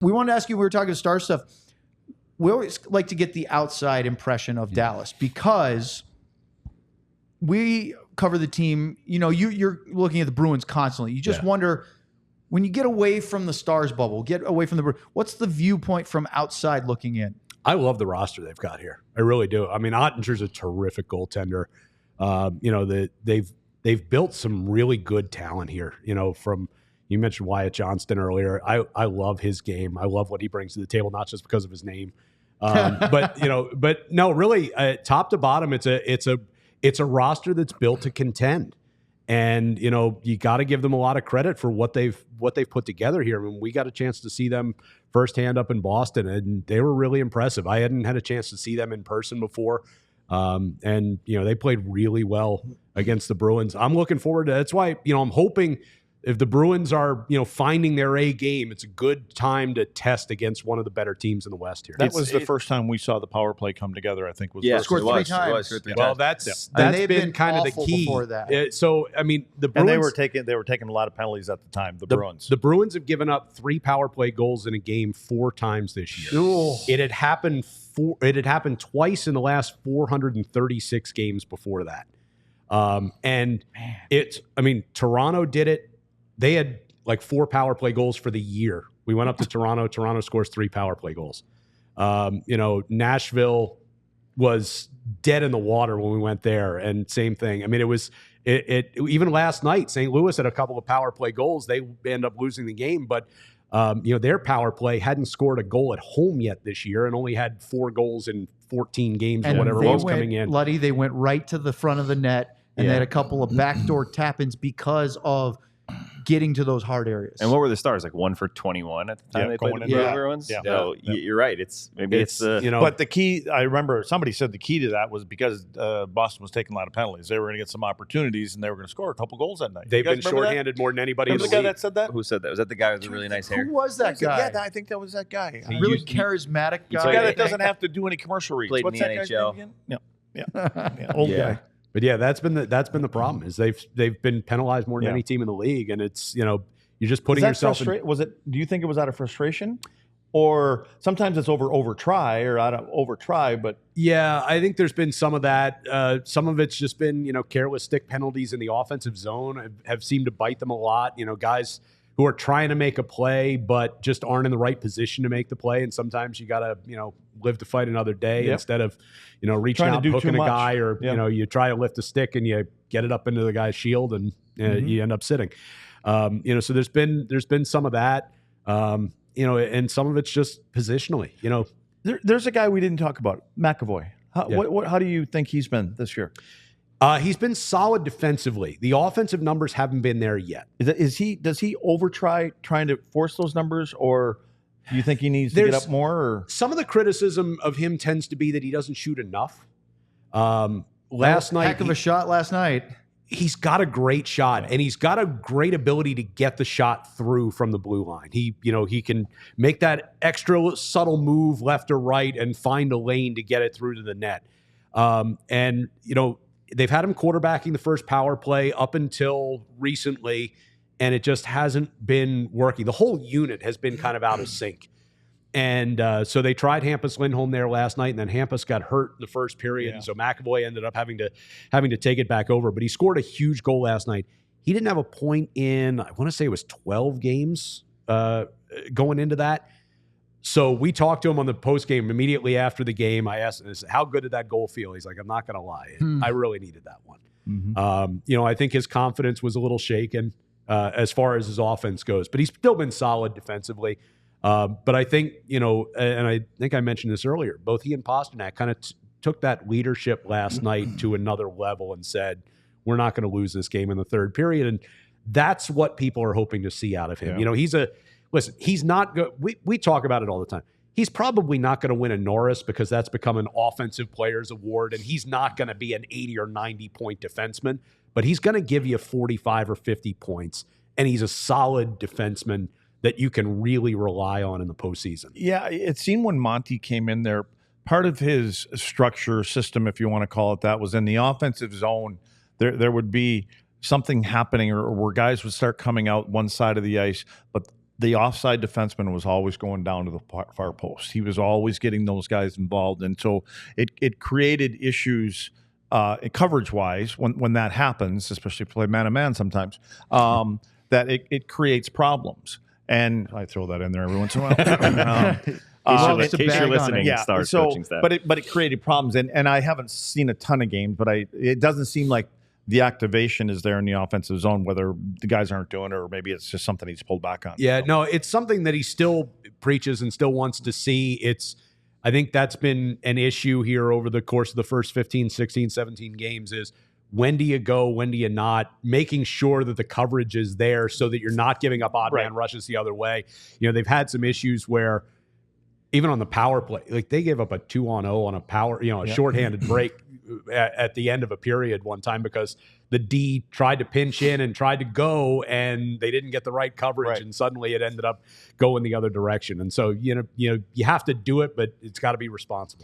we wanted to ask you, we were talking Star stuff. We always like to get the outside impression of Dallas because we cover the team. You know, you're looking at the Bruins constantly. You just wonder, when you get away from the Stars bubble, get away from the, what's the viewpoint from outside looking in? I love the roster they've got here. I really do. I mean, Ottinger's a terrific goaltender. You know, they've built some really good talent here. You know, from, you mentioned Wyatt Johnston earlier. I love his game. I love what he brings to the table, not just because of his name, but you know, but no, really, top to bottom, it's a roster that's built to contend. And, you know, you got to give them a lot of credit for what they've put together here. I mean, we got a chance to see them firsthand up in Boston, and they were really impressive. I hadn't had a chance to see them in person before. And, you know, they played really well against the Bruins. I'm looking forward to, that's why, you know, I'm hoping if the Bruins are, you know, finding their A game, it's a good time to test against one of the better teams in the West here. That was the first time we saw the power play come together, I think. Scored three times. Well, that's been kind of the key. Before that. So, I mean, the Bruins, and they were taking a lot of penalties at the time, the Bruins. The Bruins have given up 3 power play goals in a game 4 times this year. Ooh. It had happened twice in the last 436 games before that. And I mean, Toronto did it. They had like 4 power play goals for the year. We went up to Toronto. Toronto scores 3 power play goals. You know, Nashville was dead in the water when we went there, and same thing. I mean, it was even last night. St. Louis had a couple of power play goals. They end up losing the game, but you know, their power play hadn't scored a goal at home yet this year, and only had 4 goals in 14 games or whatever was coming in. Luddy, they went right to the front of the net, and they had a couple of backdoor tap-ins because of getting to those hard areas. And what were the Stars, like 1 for 21 at the time they played the Bruins? Yeah. So you're right. It's the, you know, but the key, I remember somebody said the key to that was because Boston was taking a lot of penalties. They were going to get some opportunities, and they were going to score a couple goals that night. They've been shorthanded more than anybody in the league. The guy league. that said that? Who said that? Was that the guy with the really nice hair? Who was that guy? Yeah, I think that was that guy. Really charismatic guy. The guy that doesn't have to do any commercial reads. Played in What's the that guy's NHL. name again? Yeah. Old guy. But yeah, that's been the problem is they've been penalized more than any team in the league, and it's, you know, you're just putting yourself in. Was it? Do you think it was out of frustration, or sometimes it's over try or out of over try? But yeah, I think there's been some of that. Some of it's just been, you know, careless stick penalties in the offensive zone have seemed to bite them a lot. You know, guys who are trying to make a play but just aren't in the right position to make the play, and sometimes you gotta, you know, live to fight another day instead of, you know, reaching out, hooking a guy, or you know, you try to lift a stick and you get it up into the guy's shield and you end up sitting. You know, so there's been some of that, you know, and some of it's just positionally, you know. There's a guy we didn't talk about, McAvoy. How do you think he's been this year? He's been solid defensively. The offensive numbers haven't been there yet. Does he over trying to force those numbers, or do you think he needs to get up more? Or? Some of the criticism of him tends to be that he doesn't shoot enough. Last night, heck of a shot last night. He's got a great shot, and he's got a great ability to get the shot through from the blue line. He can make that extra subtle move left or right and find a lane to get it through to the net. And, you know, they've had him quarterbacking the first power play up until recently, and it just hasn't been working. The whole unit has been kind of out of sync. And so they tried Hampus Lindholm there last night, and then Hampus got hurt in the first period, and so McAvoy ended up having to take it back over. But he scored a huge goal last night. He didn't have a point in, I want to say it was 12 games going into that. So we talked to him on the post game immediately after the game. I asked him, how good did that goal feel? He's like, I'm not going to lie, I really needed that one. Mm-hmm. You know, I think his confidence was a little shaken as far as his offense goes, but he's still been solid defensively. But I think, you know, and I think I mentioned this earlier, both he and Pastrnak kind of took that leadership last night to another level and said, we're not going to lose this game in the third period. And that's what people are hoping to see out of him. Yeah. You know, he's not good. We talk about it all the time. He's probably not going to win a Norris because that's become an offensive players award. And he's not going to be an 80 or 90 point defenseman, but he's going to give you 45 or 50 points. And he's a solid defenseman that you can really rely on in the postseason. Yeah, it seemed when Monty came in there, part of his structure system, if you want to call it that, was in the offensive zone. There would be something happening, or where guys would start coming out one side of the ice, but the offside defenseman was always going down to the far post. He was always getting those guys involved. And so it created issues coverage-wise when that happens, especially if you play man-to-man sometimes, that it creates problems. And I throw that in there every once in a while. In case you're listening, Stars coaching staff. But it created problems. And I haven't seen a ton of games, but it doesn't seem like the activation is there in the offensive zone, whether the guys aren't doing it or maybe it's just something he's pulled back on. Yeah, no, it's something that he still preaches and still wants to see. I think that's been an issue here over the course of the first 15, 16, 17 games is when do you go, when do you not, making sure that the coverage is there so that you're not giving up odd man rushes the other way. They've had some issues where even on the power play, like they gave up a 2-on-0 on a power, a shorthanded break at the end of a period one time because the D tried to pinch in and tried to go and they didn't get the right coverage and suddenly it ended up going the other direction. And so, you have to do it, but it's got to be responsible.